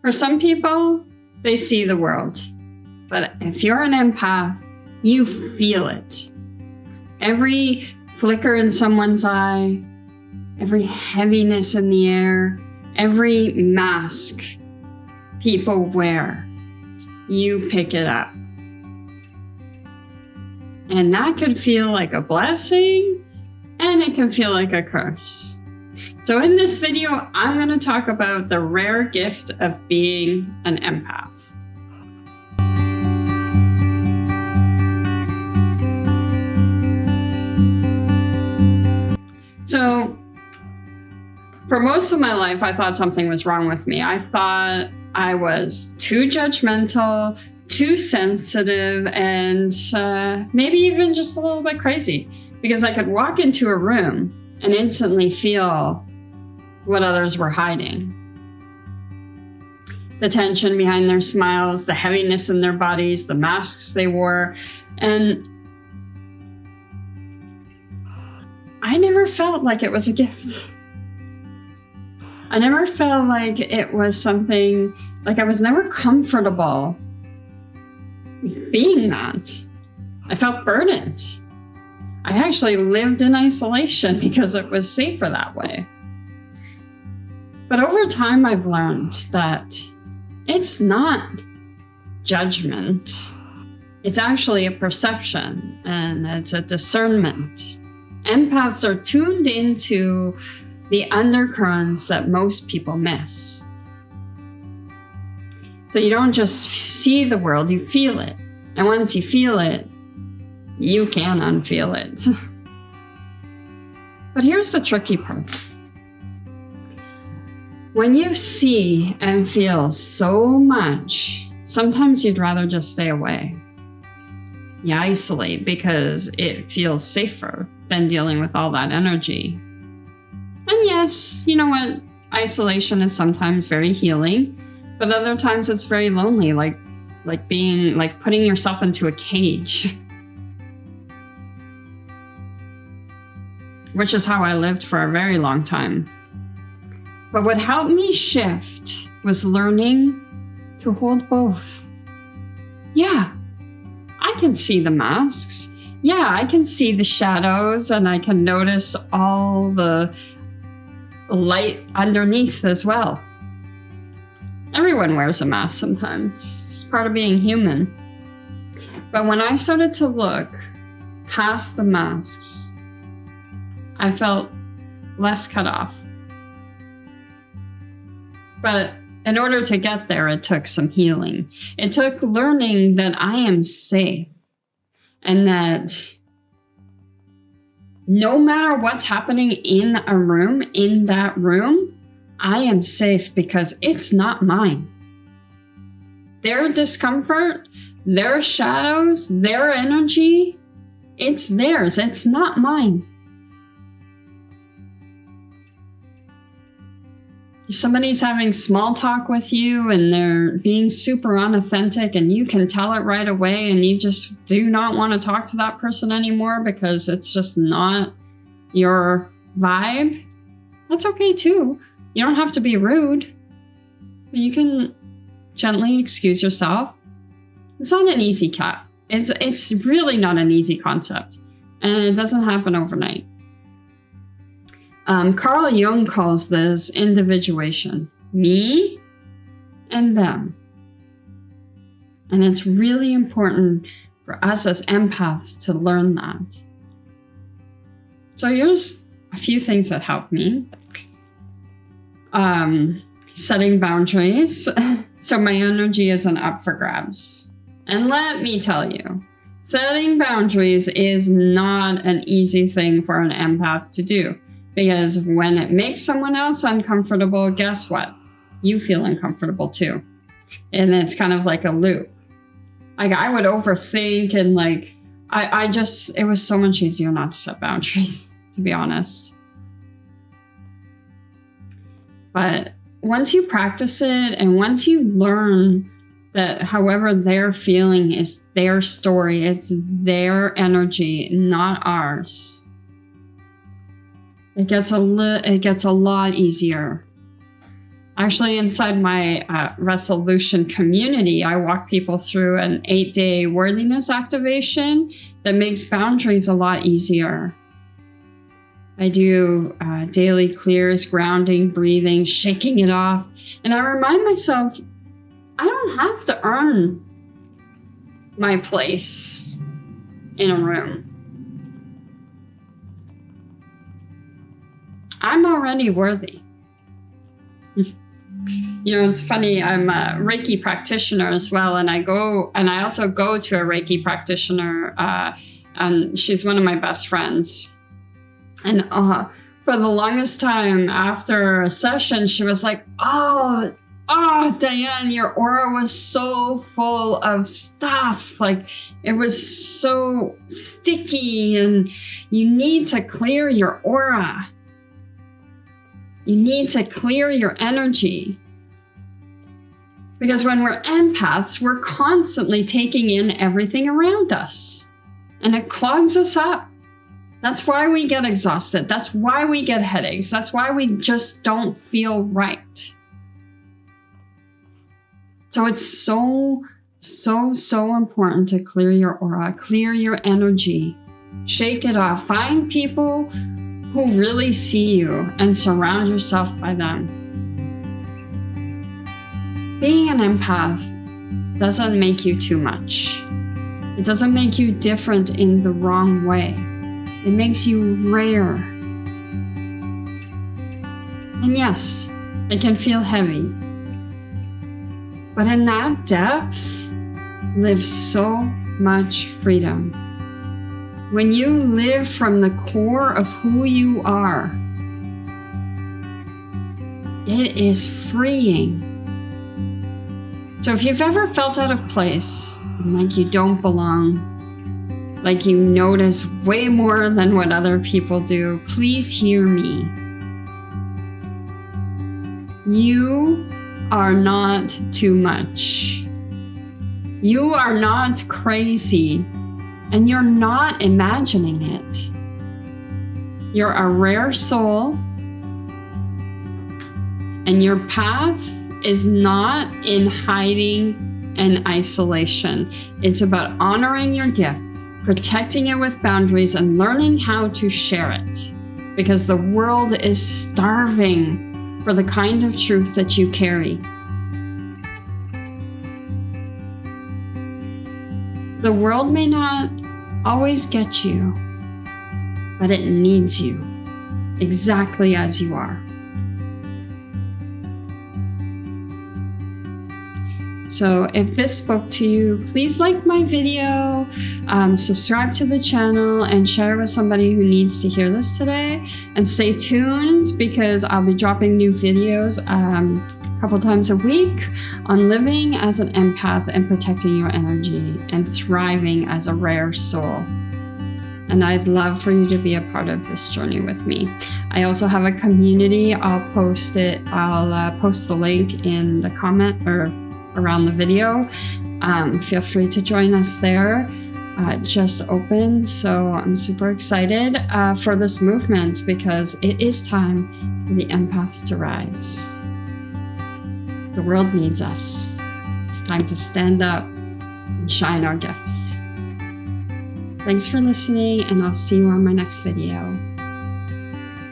For some people, they see the world. But if you're an empath, you feel it. Every flicker in someone's eye, every heaviness in the air, every mask people wear, you pick it up. And that could feel like a blessing, and it can feel like a curse. So in this video, I'm going to talk about the rare gift of being an empath. So for most of my life, I thought something was wrong with me. I thought I was too judgmental, too sensitive, and maybe even just a little bit crazy, because I could walk into a room and instantly feel what others were hiding. The tension behind their smiles, the heaviness in their bodies, the masks they wore. And I never felt like it was a gift. I never felt like it was something, like I was never comfortable being that. I felt burdened. I actually lived in isolation because it was safer that way. But over time, I've learned that it's not judgment. It's actually a perception, and it's a discernment. Empaths are tuned into the undercurrents that most people miss. So you don't just see the world, you feel it. And once you feel it, you can unfeel it. But here's the tricky part. When you see and feel so much, sometimes you'd rather just stay away. You isolate because it feels safer than dealing with all that energy. And yes, you know what? Isolation is sometimes very healing, but other times it's very lonely, like putting yourself into a cage. Which is how I lived for a very long time. But what helped me shift was learning to hold both. Yeah, I can see the masks. Yeah, I can see the shadows, and I can notice all the light underneath as well. Everyone wears a mask sometimes. It's part of being human. But when I started to look past the masks, I felt less cut off. But in order to get there, it took some healing. It took learning that I am safe, and that no matter what's happening in that room, I am safe because it's not mine. Their discomfort, their shadows, their energy, it's theirs. It's not mine. If somebody's having small talk with you and they're being super unauthentic and you can tell it right away and you just do not want to talk to that person anymore because it's just not your vibe, that's okay too. You don't have to be rude. You can gently excuse yourself. It's not an easy cut. It's really not an easy concept, and it doesn't happen overnight. Carl Jung calls this individuation, me and them. And it's really important for us as empaths to learn that. So here's a few things that help me. Setting boundaries so my energy isn't up for grabs. And let me tell you, setting boundaries is not an easy thing for an empath to do. Because when it makes someone else uncomfortable, guess what? You feel uncomfortable too. And it's kind of like a loop. Like I would overthink, and it was so much easier not to set boundaries, to be honest. But once you practice it, and once you learn that however they're feeling is their story, it's their energy, not ours, it gets a lot easier Actually, inside my resolution community, I walk people through an 8-day worthiness activation that makes boundaries a lot easier. I do daily clears, grounding, breathing, shaking it off. And I remind myself, I don't have to earn my place in a room. I'm already worthy. You know, it's funny, I'm a Reiki practitioner as well, and I also go to a Reiki practitioner, and she's one of my best friends. And for the longest time after a session, she was like, oh, Diane, your aura was so full of stuff. Like, it was so sticky, and you need to clear your aura. You need to clear your energy. Because when we're empaths, we're constantly taking in everything around us, and it clogs us up. That's why we get exhausted. That's why we get headaches. That's why we just don't feel right. So it's so important to clear your aura, clear your energy, shake it off. Find people who really see you and surround yourself by them. Being an empath doesn't make you too much. It doesn't make you different in the wrong way. It makes you rare. And yes, it can feel heavy. But in that depth lives so much freedom. When you live from the core of who you are, it is freeing. So if you've ever felt out of place, like you don't belong, like you notice way more than what other people do, please hear me. You are not too much. You are not crazy, and you're not imagining it. You're a rare soul, and your path is not in hiding and isolation. It's about honoring your gift, protecting it with boundaries, and learning how to share it. Because the world is starving for the kind of truth that you carry. The world may not always get you, but it needs you exactly as you are. So if this spoke to you, please like my video, subscribe to the channel, and share with somebody who needs to hear this today. And stay tuned, because I'll be dropping new videos a couple times a week on living as an empath and protecting your energy and thriving as a rare soul. And I'd love for you to be a part of this journey with me. I also have a community. I'll post the link in the comment or around the video. Feel free to join us there. Just opened, so I'm super excited for this movement, because it is time for the empaths to rise. The world needs us. It's time to stand up and shine our gifts. Thanks for listening, and I'll see you on my next video.